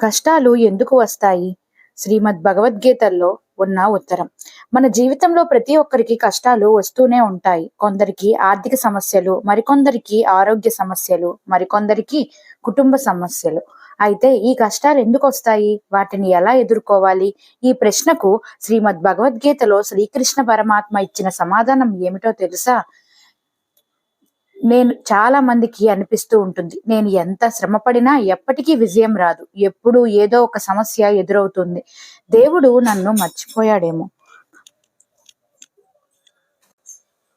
కష్టాలు ఎందుకు వస్తాయి? శ్రీమద్ భగవద్గీతల్లో ఉన్న ఉత్తరం. మన జీవితంలో ప్రతి ఒక్కరికి కష్టాలు వస్తూనే ఉంటాయి. కొందరికి ఆర్థిక సమస్యలు, మరికొందరికి ఆరోగ్య సమస్యలు, మరికొందరికి కుటుంబ సమస్యలు. అయితే ఈ కష్టాలు ఎందుకు వస్తాయి? వాటిని ఎలా ఎదుర్కోవాలి? ఈ ప్రశ్నకు శ్రీమద్ భగవద్గీతలో శ్రీకృష్ణ పరమాత్మ ఇచ్చిన సమాధానం ఏమిటో తెలుసా? చాలా మందికి అనిపిస్తూ ఉంటుంది, నేను ఎంత శ్రమపడినా ఎప్పటికీ విజయం రాదు, ఎప్పుడు ఏదో ఒక సమస్య ఎదురవుతుంది, దేవుడు నన్ను మర్చిపోయాడేమో.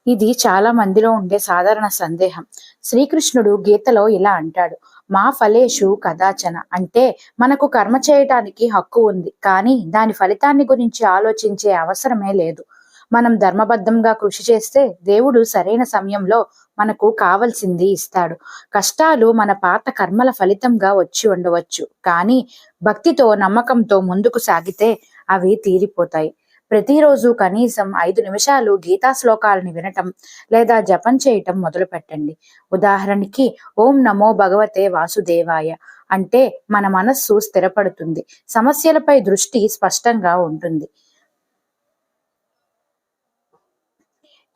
ఇది చాలా మందిలో ఉండే సాధారణ సందేహం. శ్రీకృష్ణుడు గీతలో ఇలా అంటాడు, మా ఫలేషు కదాచన, అంటే మనకు కర్మ చేయటానికి హక్కు ఉంది, కానీ దాని ఫలితాన్ని గురించి ఆలోచించే అవసరమే లేదు. మనం ధర్మబద్ధంగా కృషి చేస్తే దేవుడు సరైన సమయంలో మనకు కావలసింది ఇస్తాడు. కష్టాలు మన పాత కర్మల ఫలితంగా వచ్చి ఉండవచ్చు, కానీ భక్తితో నమ్మకంతో ముందుకు సాగితే అవి తీరిపోతాయి. ప్రతిరోజు కనీసం 5 నిమిషాలు గీతా శ్లోకాలని వినటం లేదా జపం చేయటం మొదలు పెట్టండి. ఉదాహరణకి ఓం నమో భగవతే వాసుదేవాయ అంటే మన మనస్సు స్థిరపడుతుంది, సమస్యలపై దృష్టి స్పష్టంగా ఉంటుంది.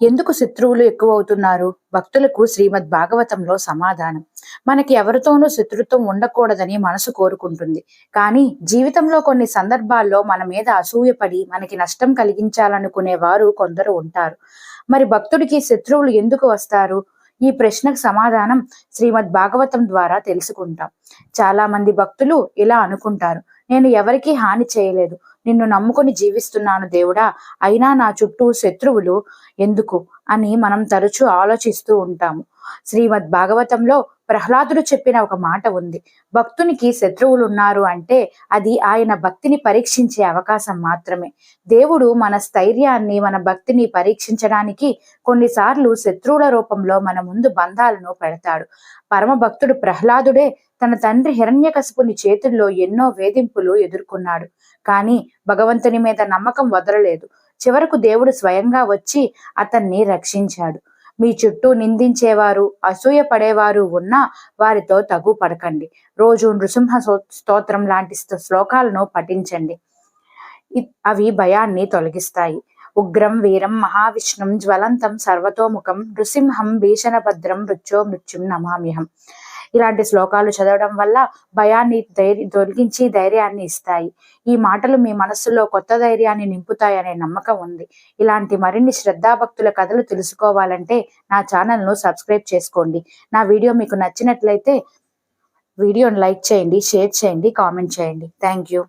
ఎందుకు శత్రువులు ఎక్కువ అవుతున్నారు? భక్తులకు శ్రీమద్ భాగవతంలో సమాధానం. మనకి ఎవరితోనూ శత్రుత్వం ఉండకూడదని మనసు కోరుకుంటుంది, కానీ జీవితంలో కొన్ని సందర్భాల్లో మన మీద అసూయపడి మనకి నష్టం కలిగించాలనుకునే వారు కొందరు ఉంటారు. మరి భక్తుడికి శత్రువులు ఎందుకు వస్తారు? ఈ ప్రశ్నకు సమాధానం శ్రీమద్ భాగవతం ద్వారా తెలుసుకుంటాం. చాలా మంది భక్తులు ఇలా అనుకుంటారు, నేను ఎవరికీ హాని చేయలేదు, నిన్ను నమ్ముకొని జీవిస్తున్నాను దేవుడా, అయినా నా చుట్టూ శత్రువులు ఎందుకు అని మనం తరచూ ఆలోచిస్తూ ఉంటాము. శ్రీమద్ భాగవతంలో ప్రహ్లాదుడు చెప్పిన ఒక మాట ఉంది, భక్తునికి శత్రువులు ఉన్నారు అంటే అది ఆయన భక్తిని పరీక్షించే అవకాశం మాత్రమే. దేవుడు మన స్థైర్యాన్ని, మన భక్తిని పరీక్షించడానికి కొన్నిసార్లు శత్రువుల రూపంలో మన ముందు బంధాలను పెడతాడు. పరమ భక్తుడు ప్రహ్లాదుడే తన తండ్రి హిరణ్యకశిపుని చేతుల్లో ఎన్నో వేధింపులు ఎదుర్కొన్నాడు, కానీ భగవంతుని మీద నమ్మకం వదలలేదు. చివరకు దేవుడు స్వయంగా వచ్చి అతన్ని రక్షించాడు. మీ చుట్టూ నిందించేవారు, అసూయ పడేవారు ఉన్నా వారితో తగు పడకండి. రోజు నృసింహ స్తోత్రం లాంటి శ్లోకాలను పఠించండి, అవి భయాన్ని తొలగిస్తాయి. ఉగ్రం వీరం మహావిష్ణుం జ్వలంతం సర్వతోముఖం నృసింహం భీషణభద్రం మృత్యో మృత్యుం నమామ్యహం. ఇలాంటి శ్లోకాలు చదవడం వల్ల భయాన్ని తొలగించి ధైర్యాన్ని ఇస్తాయి. ఈ మాటలు మీ మనస్సులో కొత్త ధైర్యాన్ని నింపుతాయనే నమ్మకం ఉంది. ఇలాంటి మరిన్ని శ్రద్ధాభక్తుల కథలు తెలుసుకోవాలంటే నా ఛానల్ను సబ్స్క్రైబ్ చేసుకోండి. నా వీడియో మీకు నచ్చినట్లయితే వీడియోని లైక్ చేయండి, షేర్ చేయండి, కామెంట్ చేయండి. Thank you.